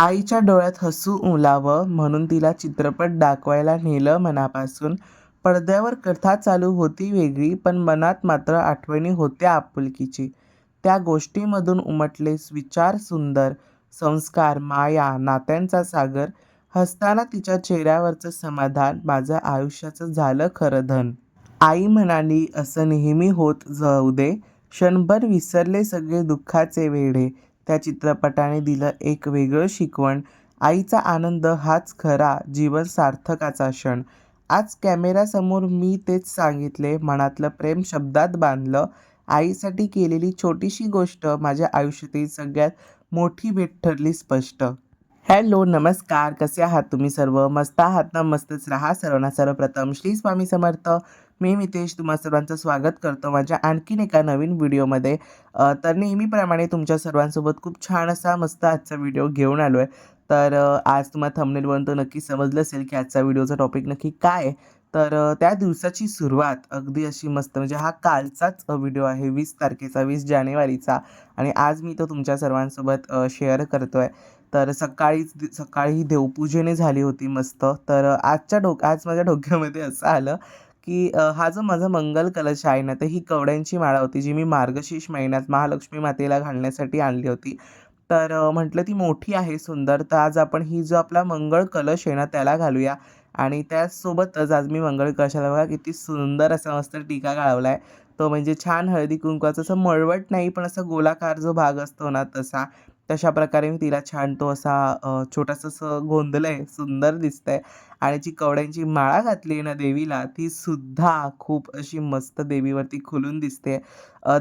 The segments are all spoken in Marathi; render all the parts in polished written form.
आईच्या डोळ्यात हसू ओलावं म्हणून तिला चित्रपट दाखवायला नेलं मनापासून. पडद्यावर कथा चालू होती वेगळी, पण मनात मात्र आठवणी होत्या आपुलकीची. त्या गोष्टींमधून उमटले विचार सुंदर, संस्कार, माया, नात्यांचा सागर. हसताना तिच्या चेहऱ्यावरचं समाधान माझं आयुष्याचं झालं खरं धन. आई म्हणाली, असं नेहमी होत जाऊ दे. क्षणभर विसरले सगळे दुःखाचे वेढे. त्या चित्रपटाने दिलं एक वेगळं शिकवण. आईचा आनंद हाच खरा जीवन सार्थकाचा क्षण. आज कॅमेऱ्यासमोर मी तेच सांगितले, मनातलं प्रेम शब्दात बांधलं. आईसाठी केलेली छोटीशी गोष्ट माझ्या आयुष्यातील सगळ्यात मोठी भेट ठरली स्पष्ट. हॅलो, नमस्कार. कसे आहात तुम्ही सर्व? मस्त आहात ना? मस्तच राहा. सर्वांना सर्वप्रथम श्री स्वामी समर्थ. मी मितेश तुम्हा सर्वांचं स्वागत करतो माझ्या आणखीन एका नवीन व्हिडिओमध्ये. तर नेहमीप्रमाणे तुमच्या सर्वांसोबत खूप छान असा मस्त आजचा व्हिडिओ घेऊन आलो आहे. तर आज तुम्हाला थंबनेलवरून तर नक्की समजलं असेल की आजचा व्हिडिओचा टॉपिक नक्की काय आहे. तर त्या दिवसाची सुरुवात अगदी अशी मस्त, म्हणजे हा कालचाच व्हिडिओ आहे, 20 तारखेचा, 20 जानेवारीचा. आणि आज मी तो तुमच्या सर्वांसोबत शेअर करतो आहे. तर सकाळी देवपूजेने झाली होती मस्त. तर आज माझ्या डोक्यामध्ये असं आलं की हा जो माझा मंगल कलश आहे ना, तर ही कवड्यांची माळा होती, जी मी मार्गशीर्ष महिन्यात महालक्ष्मी मातेला घालण्यासाठी आणली होती. तर म्हटलं ती मोठी आहे सुंदर, तर आज आपण ही जो आपला मंगळ कलश आहे ना त्याला घालूया. आणि त्याचसोबतच आज मी मंगळ कलशाला बघा किती सुंदर असा मस्त टिका काढवला आहे. तो म्हणजे छान हळदी कुंकवाचा असं मळवट नाही, पण असा गोलाकार जो भाग असतो ना तशा प्रकारे मी तिला छान तो असा छोटंसं असं गोंधलं आहे, सुंदर दिसतंय. आणि जी कवड्यांची माळा घातली आहे ना देवीला, ती सुद्धा खूप अशी मस्त देवीवरती खुलून दिसते.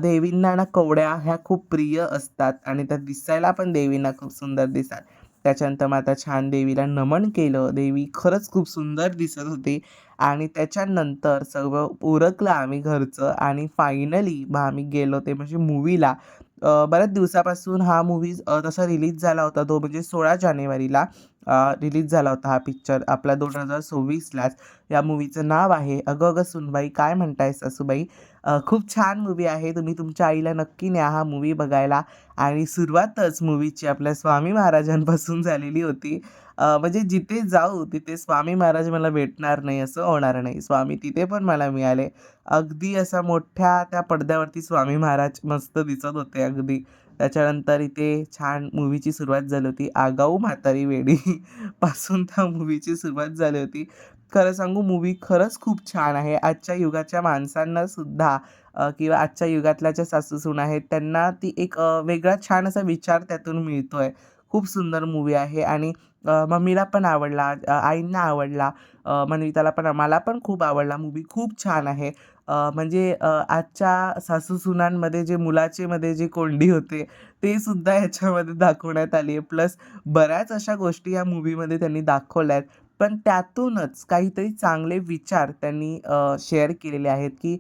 देवींना ना कवड्या ह्या खूप प्रिय असतात आणि त्या दिसायला पण देवींना खूप सुंदर दिसतात. त्याच्यानंतर मग आता छान देवीला नमन केलं. देवी खरंच खूप सुंदर दिसत होती. आणि त्याच्यानंतर सगळं उरकलं आम्ही घरचं आणि फायनली मग आम्ही गेलो ते म्हणजे मूव्हीला. बऱ्याच दिवसापासून हा मूव्ही तसा रिलीज झाला होता, तो म्हणजे 16 जानेवारीला रिलीज झाला होता हा पिक्चर आपला 2024लाच. या मूव्हीचं नाव आहे अगं अगं सुनबाई काय म्हणताय सासूबाई. खूप छान मूव्ही आहे. तुम्ही तुमच्या आईला नक्की न्या हा मूव्ही बघायला. आणि सुरुवातच मूव्हीची आपल्या स्वामी महाराजांपासून झालेली होती. म्हणजे जिथे जाऊ तिथे स्वामी महाराज मला भेटणार नाही असं होणार नाही. स्वामी तिथे पण मला मिळाले. अगदी असा मोठ्या त्या पडद्यावरती स्वामी महाराज मस्त दिसत होते अगदी. त्याच्यानंतर इथे छान मूव्हीची सुरुवात झाली होती. आगाऊ म्हातारी वेडी पासून त्या मूव्हीची सुरुवात झाली होती. खरं सांगू, मूव्ही खरंच खूप छान आहे. आजच्या युगाच्या माणसांना सुद्धा किंवा आजच्या युगातल्या ज्या सासूसून आहेत त्यांना ती एक वेगळा छान असा विचार त्यातून मिळतोय. खूप सुंदर मूव्ही आहे. आणि मम्मीला पण आवडला, आईंना आवडला, मनविताला पण, मला पण खूप आवडला. मूव्ही खूप छान आहे. म्हणजे आजच्या सासूसुनांमध्ये जे मुलाचे मध्ये जे कोंडी होते ते सुद्धा ह्याच्यामध्ये दाखवण्यात आली आहे. प्लस बऱ्याच अशा गोष्टी या मूव्हीमध्ये त्यांनी दाखवल्या आहेत. पण त्यातूनच काहीतरी चांगले विचार त्यांनी शेअर केलेले आहेत की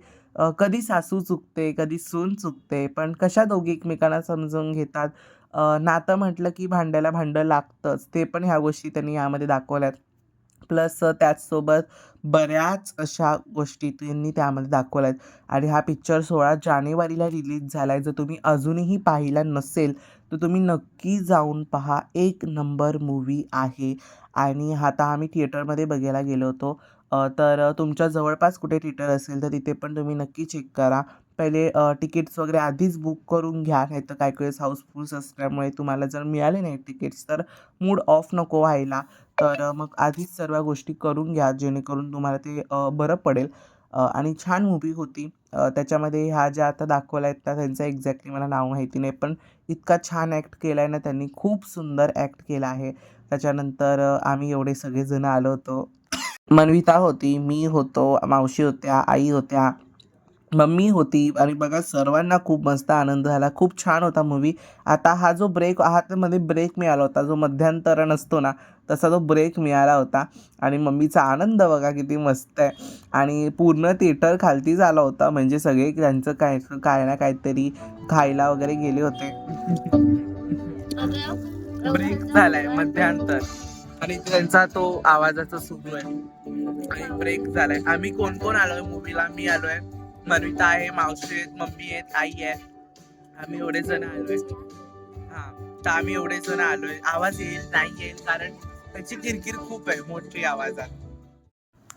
कधी सासू चुकते, कधी सून चुकते, पण कशा दोघी एकमेकांना समजून घेतात. नातं म्हटलं की भांड्याला भांडं लागतंच. ते पण ह्या गोष्टी त्यांनी यामध्ये दाखवल्यात. प्लस त्याचसोबत बऱ्याच अशा गोष्टी त्यांनी त्यामध्ये दाखवल्या आहेत. आणि हा पिक्चर 16 जानेवारीला रिलीज झाला आहे. जर तुम्ही अजूनही पाहिला नसेल तर तुम्ही नक्की जाऊन पहा. एक नंबर मूव्ही आहे. आणि आता आम्ही थिएटरमध्ये बघायला गेलो होतो. तर तुमच्या जवळपास कुठे थिएटर असेल तर तिथे पण तुम्ही नक्की चेक करा. पहिले तिकीट्स वगैरे आधीच बुक करून घ्या, नाहीतर काही वेळेस हाऊसफुल्स असल्यामुळे तुम्हाला जर मिळाले नाही तिकीट्स तर मूड ऑफ नको व्हायला. तर मग आधीच सर्व गोष्टी करून घ्या जेणेकरून तुम्हाला ते बरं पडेल. आणि छान मूव्ही होती. त्याच्यामध्ये ह्या ज्या आता दाखवल्या आहेत त्या त्यांचं एक्झॅक्टली मला नाव माहिती नाही, पण इतका छान ॲक्ट केला आहे ना त्यांनी, खूप सुंदर ॲक्ट केला आहे. त्याच्यानंतर आम्ही एवढे सगळेजण आलो होतो. मनविता होती, मी होतो, मावशी होत्या, आई होत्या, मम्मी होती. आणि बघा सर्वांना खूप मस्त आनंद झाला. खूप छान होता मूव्ही. आता हा जो ब्रेक मध्ये ब्रेक मिळाला होता, जो मध्यंतर नसतो ना, तसा तो ब्रेक मिळाला होता. आणि मम्मीचा आनंद बघा किती मस्त आहे. आणि पूर्ण थिएटर खालती झाला होता, म्हणजे सगळे त्यांचं काय काय ना काहीतरी खायला वगैरे गेले होते. ब्रेक झालाय मध्यांतर आणि त्यांचा तो आवाजाचा सुरू आहे. आणि ब्रेक झालाय. आम्ही कोण कोण आलोय मूवीला? मी आलोय, मनविता आहे, मावशी आहेत, मम्मी आहेत, आई आहे. आम्ही एवढे जण आलोय. हा. तर आम्ही एवढे जण आलोय. आवाज येईल नाही येईल कारण त्याची किरकिर खूप आहे मोठी आवाजात.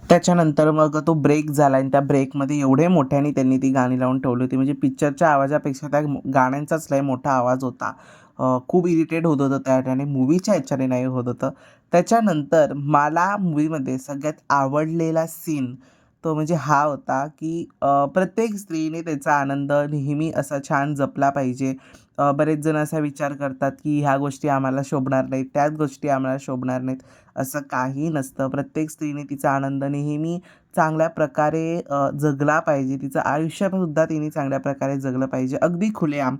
त्याच्यानंतर मग तो ब्रेक झाला आणि त्या ब्रेकमध्ये एवढे मोठ्याने त्यांनी ती गाणी लावून ठेवली होती. म्हणजे पिक्चरच्या आवाजापेक्षा त्या गाण्यांचाच लय मोठा आवाज होता. खूप इरिटेट होत होतं त्या ह्याच्याने, मूव्हीच्या ह्याच्याने नाही होत होतं. त्याच्यानंतर मला मूव्हीमध्ये सगळ्यात आवडलेला सीन तो म्हणजे हा होता, की प्रत्येक स्त्रीने त्याचा आनंद नेहमी असा छान जपला पाहिजे. बरेच जण असा विचार करतात, की ह्या गोष्टी आम्हाला शोभणार नाहीत, त्याच गोष्टी आम्हाला शोभणार नाहीत. असं काही नसतं. प्रत्येक स्त्रीने तिचा आनंद नेहमी चांगल्या प्रकारे जगला पाहिजे. तिचं आयुष्यसुद्धा तिने चांगल्या प्रकारे जगलं पाहिजे. अगदी खुलेआम.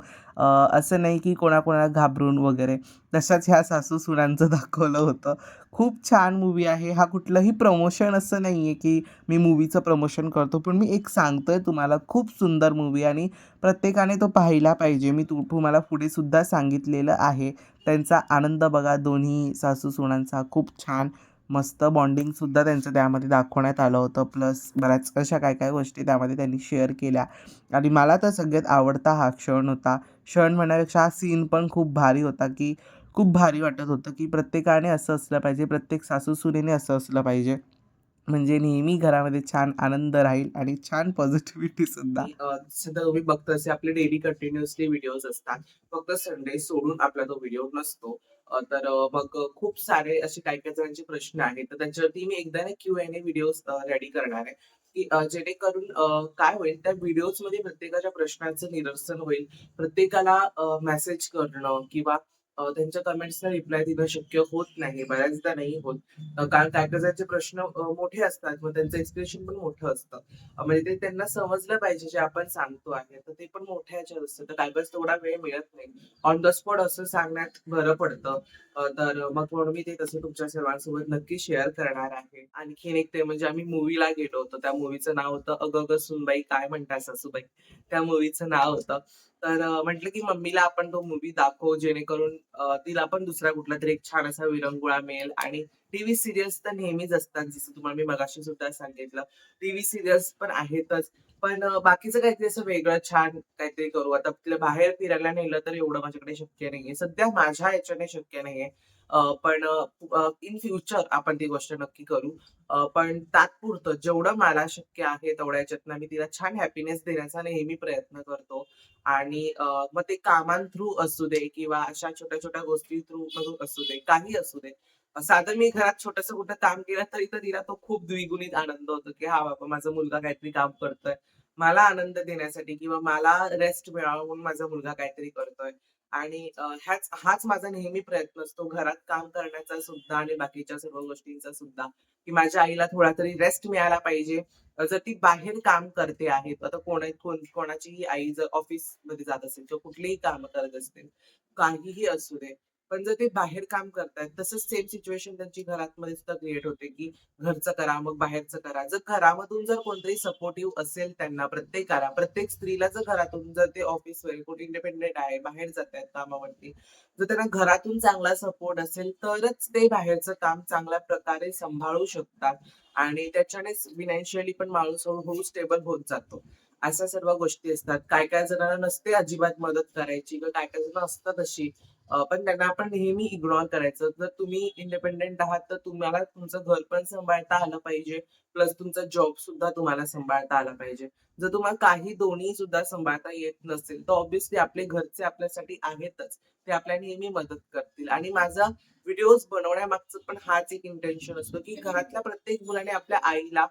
असं नाही की कोणाकोणाला घाबरून वगैरे. तशाच ह्या सासू-सुनांचं दाखवलं होतं. खूप छान मूव्ही आहे. हा कुठलंही प्रमोशन असं नाही आहे, की मी मूव्हीचं प्रमोशन करतो. पण मी एक सांगतोय तुम्हाला खूप सुंदर मूव्ही आणि प्रत्येकाने तो पाहिला पाहिजे. मी तुम्हाला पुढे सुद्धा सांगितलेलं आहे. त्यांचा आनंद बघा दोन्ही सासू-सुनांचा खूप छान मस्त बॉन्डिंगसुद्धा त्यांचं त्यामध्ये दाखवण्यात आलं होतं. प्लस बऱ्याच अशा काय-काय गोष्टी त्यामध्ये त्यांनी शेअर केल्या आणि मला तर सगळ्यात आवडता हा क्षण होता. क्षण म्हणण्यापेक्षा हा सीन पण खूप भारी होता, की खूप भारी वाटत होतं, की प्रत्येकाने असं असलं पाहिजे, प्रत्येक सासू-सुनेने असं असलं पाहिजे. म्हणजे नेहमी घरामध्ये छान आनंद राहील आणि छान पॉझिटिव्हिटीसुद्धा. सध्या तुम्ही बघता असे आपले डेली कंटिन्युअसली व्हिडिओज असतात. फक्त संडे सोडून आपला तो व्हिडिओ नसतो. तर मग खूप सारे असे काही-काही जणांचे प्रश्न आहेत. तर त्याच्यावरती मी एकदा ना Q&A व्हिडिओज रेडी करणार आहे, की जेणेकरून काय होईल त्या व्हिडिओजमध्ये प्रत्येकाच्या प्रश्नांचं निरसन होईल. प्रत्येकाला मेसेज करणं किंवा त्यांच्या कमेंट्सला रिप्लाय देणं शक्य होत नाही. बऱ्याचदा नाही होत. कारण काही-काही जणांचे प्रश्न मोठे असतात. मग त्यांचं एक्सप्रेशन पण मोठं असतं. म्हणजे ते त्यांना समजलं पाहिजे जे आपण सांगतो आहे. तर ते पण मोठ्या ह्याच्यात असतं. तर काही वेळेस तेवढा वेळ मिळत नाही. ऑन द स्पॉट असं सांगण्यात बरं पडतं. तर मग म्हणून मी ते तसं तुमच्या सर्वांसोबत नक्की शेअर करणार आहे. आणखीन एक ते म्हणजे आम्ही मूव्हीला गेलो होतो. त्या मूव्हीचं नाव होतं "अगं गं सूनबाई काय म्हणता सासूबाई." त्या मूव्हीचं नाव होतं. तर म्हटलं की मम्मीला आपण तो मूव्ही दाखवू जेणेकरून तिला पण दुसरा कुठलातरी एक छान असा विरंगुळा मिळेल आणि टीव्ही सीरियल्स तर नेहमीच असतात. जसं तुम्हाला मी मगाशी सुद्धा सांगितलं. टीव्ही सीरियल्स पण आहेतच. पण बाकीचं काहीतरी असं वेगळं छान काहीतरी करू. आता तिला बाहेर फिरायला नेलं तर एवढं माझ्याकडे शक्य नाहीये. सध्या माझ्या ह्याच्याने शक्य नाहीये. पण इन फ्युचर आपण ती गोष्ट नक्की करू. पण तात्पुरतं जेवढं मला शक्य आहे तेवढ्या ह्याच्यातनं मी तिला छान हॅपीनेस देण्याचा नेहमी प्रयत्न करतो. आणि मग ते कामां थ्रू असू दे किंवा अशा छोट्या-छोट्या गोष्टी थ्रू मधून असू दे, काही असू दे. साधं मी घरात छोटंसं कुठं काम केलं तरी तर तिला तो खूप द्विगुणित आनंद होतो, की "हां, बाबा माझा मुलगा काहीतरी काम करतोय." मला आनंद देण्यासाठी किंवा मला रेस्ट मिळावा म्हणून माझा मुलगा काहीतरी करतोय. आणि हाच माझा नेहमी प्रयत्न असतो घरात काम करण्याचा सुद्धा आणि बाकीच्या सर्व गोष्टींचा सुद्धा, की माझ्या आईला थोडा तरी रेस्ट मिळायला पाहिजे. जर ती बाहेर काम करते आहे, आता कोणाचीही आई जर ऑफिसमध्ये जात असेल किंवा कुठलीही कामं करत असतील, काहीही असू दे. पण जर ते बाहेर काम करतायत, तसंच सेम सिच्युएशन त्यांची घरामध्ये सुद्धा क्रिएट होते, की घरचं करा, मग बाहेरचं करा. जर घरामधून जर कोणतरी सपोर्टिव्ह असेल त्यांना प्रत्येकाला, प्रत्येक स्त्रीला जर घरातून जर ते ऑफिसवर कोणी इंडिपेंडेंट आहे, बाहेर जातायत कामावरती, जर त्यांना घरातून चांगला सपोर्ट असेल, तरच ते बाहेरचं काम चांगल्या प्रकारे सांभाळू शकतात आणि त्याच्यानेच फायनान्शियली पण माणूस हळू स्टेबल होत जातो. अशा सर्व गोष्टी असतात. काही-काही जणांना नसते अजिबात मदत करायची किंवा काही-काही जण असतात अशी. पण त्यांना आपण नेहमी इग्नोर करायचं. जर तुम्ही इंडिपेंडंट आहात, तर तुम्हाला तुमचं घर पण सांभाळता आलं पाहिजे, प्लस तुमचा जॉब सुद्धा तुम्हाला सांभाळता आला पाहिजे. जर तुम्हाला काही दोन्ही सुद्धा सांभाळता येत नसेल, तर ऑब्व्हियसली आपले घरचे आपल्यासाठी आहेतच. ते आपल्याला नेहमी मदत करतील आणि माझा व्हिडिओज बनवण्यामागचं पण हाच एक इंटेन्शन असतो, की घरातल्या प्रत्येक मुलाने आपल्या आईला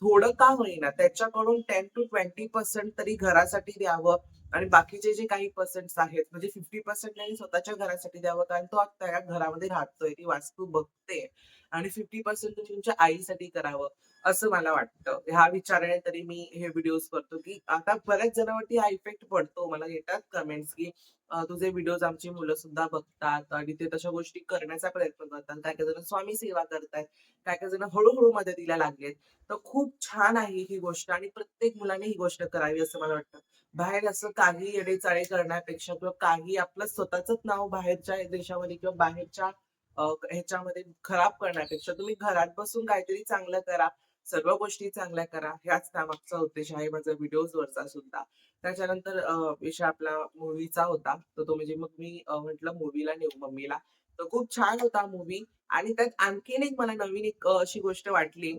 थोडं का होईना त्याच्याकडून 10% to 20% तरी घरासाठी द्यावं आणि बाकीचे जे काही पर्सेंट्स आहेत म्हणजे 50% त्यांनी स्वतःच्या घरासाठी द्यावं कारण तो आता त्या घरामध्ये राहतोय, ती वास्तू बघतेय आणि 50% तुम्ही तुमच्या आईसाठी करावं, असं मला वाटतं. ह्या विचाराने तरी मी हे व्हिडिओज करतो, की आता बऱ्याच जणांवरती हा इफेक्ट पडतो. मला येतात कमेंट्स, की तुझे व्हिडिओज आमची मुलं सुद्धा बघतात आणि ते तशा गोष्टी करण्याचा प्रयत्न करतात. काही-काही जण स्वामी सेवा करतायत, काही-काही जण हळू मदतीला लागलेत. तर खूप छान आहे ही गोष्ट आणि प्रत्येक मुलाने ही गोष्ट करावी असं मला वाटतं. बाहेर असं काही येडेचाळे करण्यापेक्षा किंवा काही आपलं स्वतःचंच नाव बाहेरच्या देशामध्ये किंवा बाहेरच्या ह्याच्यामध्ये खराब करण्यापेक्षा तुम्ही घरात बसून काहीतरी चांगलं करा. सर्व गोष्टी चांगल्या करा, ह्याच त्यामागचा उद्देश आहे माझा व्हिडिओजवरचा सुद्धा. त्याच्यानंतर विषय आपला मूव्हीचा होता. तर तो म्हणजे मग मी म्हटलं मूव्हीला नेऊ मम्मीला. तर खूप छान होता मूव्ही आणि त्यात आणखीन एक मला नवीन एक अशी गोष्ट वाटली,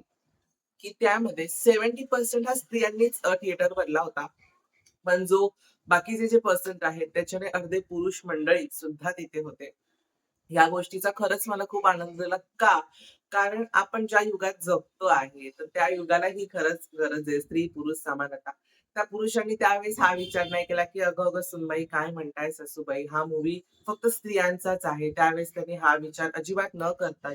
की त्यामध्ये 70% हा स्त्रियांनीच थिएटर भरला होता. पण जो बाकीचे जे पर्सेंट आहेत त्याच्याने अर्धे पुरुष मंडळी सुद्धा तिथे होते. या गोष्टीचा खरंच मला खूप आनंद झाला. का? कारण आपण ज्या युगात जगतो आहे, तर त्या युगाला ही खरंच गरज आहे स्त्री-पुरुष समानता. त्या पुरुषांनी त्यावेळेस हा विचार नाही केला, की "अगं, अगं सूनबाई काय म्हणताय सासूबाई, हा मूव्ही फक्त स्त्रियांचाच आहे." त्यावेळेस त्यांनी हा विचार अजिबात न करता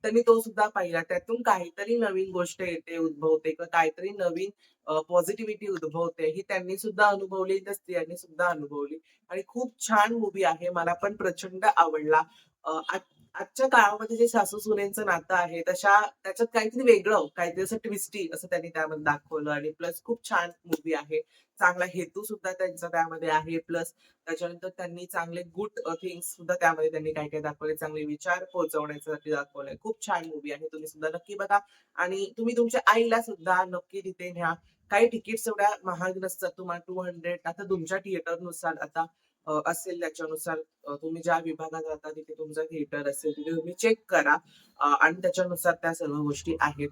त्यांनी तो सुद्धा पाहिला. त्यातून काहीतरी नवीन गोष्ट येते, उद्भवते किंवा काहीतरी नवीन पॉझिटिव्हिटी उद्भवते, ही त्यांनी सुद्धा अनुभवली, त्या स्त्रियांनी सुद्धा अनुभवली. आणि खूप छान मूव्ही आहे. मला पण प्रचंड आवडला. आजच्या काळामध्ये जे सासू-सुनेचं नातं आहे, त्याच्यात काहीतरी वेगळं, काहीतरी असं ट्विस्टी असं त्यांनी त्यामध्ये दाखवलं आणि प्लस खूप छान मूव्ही आहे. चांगला हेतू सुद्धा त्यांचा त्यामध्ये आहे. प्लस त्याच्यानंतर त्यांनी चांगले गुड थिंग्स सुद्धा त्यामध्ये त्यांनी काय-काय दाखवले. चांगले विचार पोहोचवण्यासाठी दाखवलंय. खूप छान मूव्ही आहे. तुम्ही सुद्धा नक्की बघा आणि तुम्ही तुमच्या आईला सुद्धा नक्की तिथे न्या. काही तिकीट्स एवढ्या महाग नसतात. तुम्हाला 200 आता तुमच्या थिएटरनुसार आता असेल त्याच्यानुसार तुम्ही ज्या विभागात राहता तिथे तुमचं थिएटर असेल, तिथे तुम्ही चेक करा आणि त्याच्यानुसार त्या सर्व गोष्टी आहेत.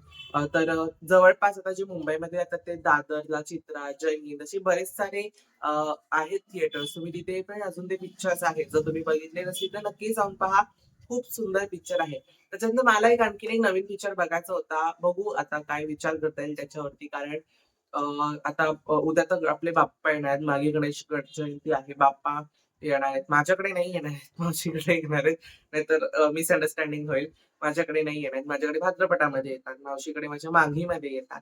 जवळपास आता जे मुंबईमध्ये राहतात ते दादरला, चित्रा, जय हिंद असे बरेच सारे अ, आहेत थिएटर्स. तुम्ही तिथे पण अजून ते पिक्चर्स आहेत. जर तुम्ही बघितले नसतील तर नक्की जाऊन पहा. खूप सुंदर पिक्चर आहे. त्याच्यानंतर मला आणखीन एक नवीन पिक्चर बघायचा होता. बघू आता काय विचार करता येईल त्याच्यावरती कारण अ, आता उद्या तर आपले बाप्पा येणार आहेत. मागे गणेश जयंती आहे. बाप्पा येणार आहेत. माझ्याकडे नाही येणार आहेत. मावशीकडे येणार आहेत. नाहीतर मिसअंडरस्टँडिंग होईल. माझ्याकडे नाही येणार आहेत. माझ्याकडे भाद्रपदामध्ये येतात. मावशीकडे माझ्या माघीमध्ये येतात.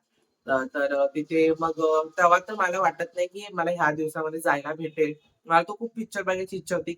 तिथे मग तेव्हा तर मला वाटत नाही, की मला ह्या दिवसामध्ये जायला भेटेल. मला तो खूप पिक्चर बघायची इच्छा होती.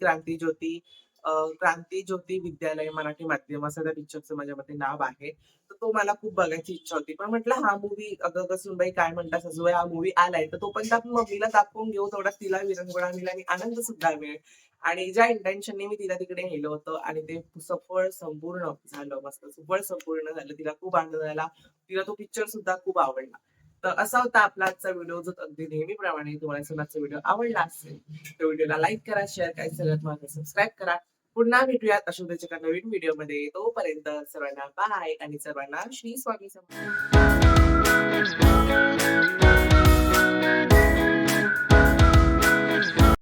क्रांती ज्योती विद्यालय मराठी माध्यम असं त्या पिक्चरचं माझ्या मते नाव आहे. तर तो मला खूप बघायची इच्छा होती. पण म्हटलं हा मूव्ही "अगं अगं सूनबाई काय म्हणता सासूबाई हा मूव्ही आलाय." तर तोपर्यंत आपण मम्मीला दाखवून घेऊ. तेवढाच तिला विरंगुळा मिळेल आणि आनंद सुद्धा मिळेल. आणि ज्या इंटेन्शनने मी तिला तिकडे नेलं होतं आणि ते सफळ संपूर्ण झालं मस्त. सुफळ संपूर्ण झालं. तिला खूप आनंद झाला. तिला तो पिक्चर सुद्धा खूप आवडला. तर असा होता आपला आजचा व्हिडिओ जो अगदी नेहमीप्रमाणे तुम्हाला जर आजचा व्हिडिओ आवडला असेल, तर व्हिडिओला लाईक करा, शेअर करा, सगळ्यात महत्त्वाचं सबस्क्राईब करा. पुन्हा भेटूयात अशा उद्याच्या एका नवीन व्हिडिओमध्ये. तोपर्यंत सर्वांना बाय आणि सर्वांना श्री स्वामी समर्थ.